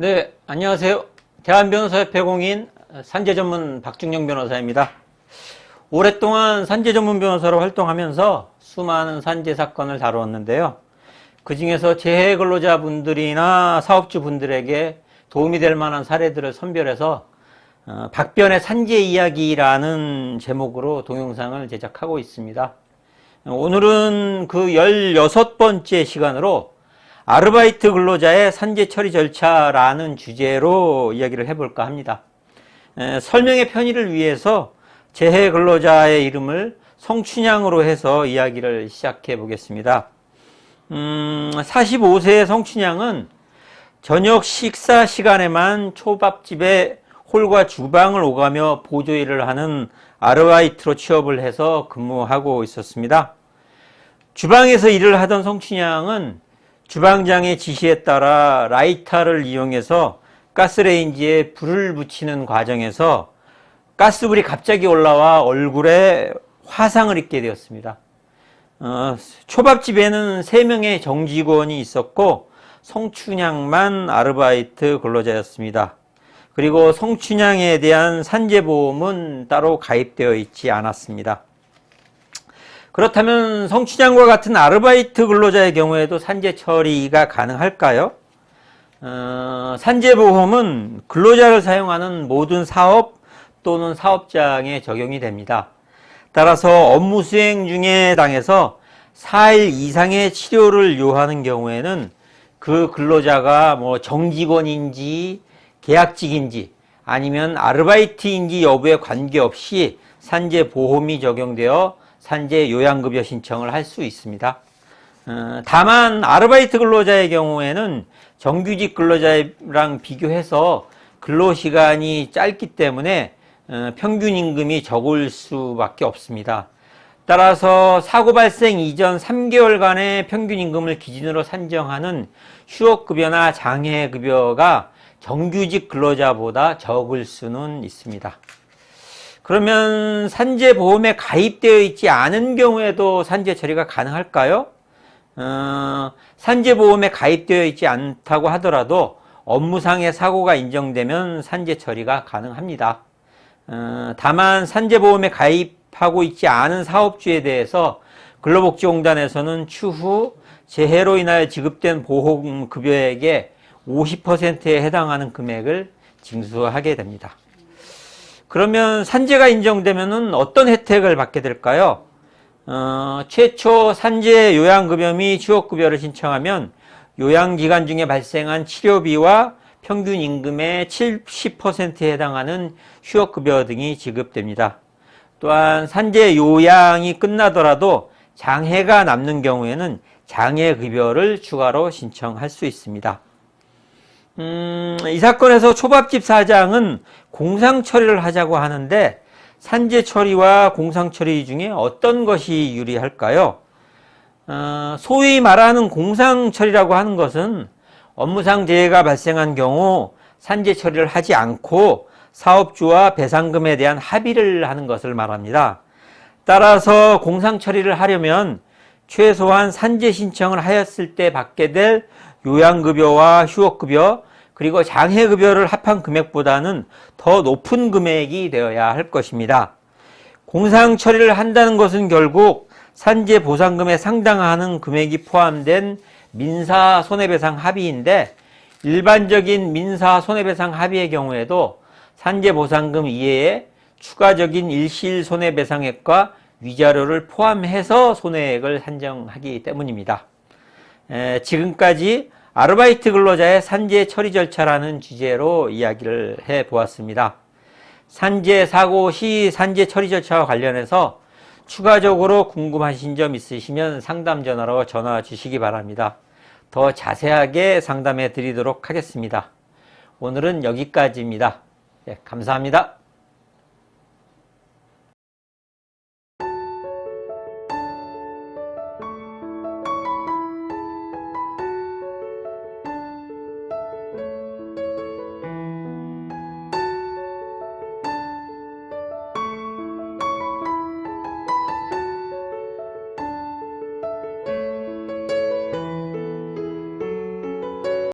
네, 안녕하세요. 대한변호사협회 공인 산재 전문 박중영 변호사입니다. 오랫동안 산재 전문 변호사로 활동하면서 수많은 산재 사건을 다루었는데요. 그 중에서 재해 근로자분들이나 사업주분들에게 도움이 될 만한 사례들을 선별해서 박변의 산재 이야기라는 제목으로 동영상을 제작하고 있습니다. 오늘은 그 16번째 시간으로 아르바이트 근로자의 산재 처리 절차라는 주제로 이야기를 해볼까 합니다. 설명의 편의를 위해서 재해 근로자의 이름을 성춘향으로 해서 이야기를 시작해 보겠습니다. 45세의 성춘향은 저녁 식사 시간에만 초밥집에 홀과 주방을 오가며 보조 일을 하는 아르바이트로 취업을 해서 근무하고 있었습니다. 주방에서 일을 하던 성춘향은 주방장의 지시에 따라 라이터를 이용해서 가스레인지에 불을 붙이는 과정에서 가스불이 갑자기 올라와 얼굴에 화상을 입게 되었습니다. 초밥집에는 3명의 정직원이 있었고 성춘향만 아르바이트 근로자였습니다. 그리고 성춘향에 대한 산재보험은 따로 가입되어 있지 않았습니다. 그렇다면 성춘향과 같은 아르바이트 근로자의 경우에도 산재 처리가 가능할까요? 산재보험은 근로자를 사용하는 모든 사업 또는 사업장에 적용이 됩니다. 따라서 업무 수행 중에 해당해서 4일 이상의 치료를 요하는 경우에는 그 근로자가 정직원인지 계약직인지 아니면 아르바이트인지 여부에 관계없이 산재보험이 적용되어 산재 요양급여 신청을 할 수 있습니다. 다만 아르바이트 근로자의 경우에는 정규직 근로자랑 비교해서 근로시간이 짧기 때문에 평균 임금이 적을 수밖에 없습니다. 따라서 사고 발생 이전 3개월간의 평균 임금을 기준으로 산정하는 휴업급여나 장애급여가 정규직 근로자보다 적을 수는 있습니다. 그러면 산재보험에 가입되어 있지 않은 경우에도 산재 처리가 가능할까요? 산재보험에 가입되어 있지 않다고 하더라도 업무상의 사고가 인정되면 산재 처리가 가능합니다. 다만 산재보험에 가입하고 있지 않은 사업주에 대해서 근로복지공단에서는 추후 재해로 인하여 지급된 보험급여액의 50%에 해당하는 금액을 징수하게 됩니다. 그러면 산재가 인정되면 어떤 혜택을 받게 될까요? 최초 산재 요양급여 및 휴업급여를 신청하면 요양기간 중에 발생한 치료비와 평균 임금의 70%에 해당하는 휴업급여 등이 지급됩니다. 또한 산재 요양이 끝나더라도 장애가 남는 경우에는 장애급여를 추가로 신청할 수 있습니다. 이 사건에서 초밥집 사장은 공상처리를 하자고 하는데 산재 처리와 공상처리 중에 어떤 것이 유리할까요? 소위 말하는 공상처리라고 하는 것은 업무상 재해가 발생한 경우 산재 처리를 하지 않고 사업주와 배상금에 대한 합의를 하는 것을 말합니다. 따라서 공상처리를 하려면 최소한 산재 신청을 하였을 때 받게 될 요양급여와 휴업급여 그리고 장애급여를 합한 금액보다는 더 높은 금액이 되어야 할 것입니다. 공상처리를 한다는 것은 결국 산재보상금에 상당하는 금액이 포함된 민사손해배상 합의인데 일반적인 민사손해배상 합의의 경우에도 산재보상금 이외에 추가적인 일실손해배상액과 위자료를 포함해서 손해액을 산정하기 때문입니다. 지금까지 아르바이트 근로자의 산재 처리 절차라는 주제로 이야기를 해보았습니다. 산재 사고 시 산재 처리 절차와 관련해서 추가적으로 궁금하신 점 있으시면 상담 전화로 전화 주시기 바랍니다. 더 자세하게 상담해 드리도록 하겠습니다. 오늘은 여기까지입니다. 감사합니다.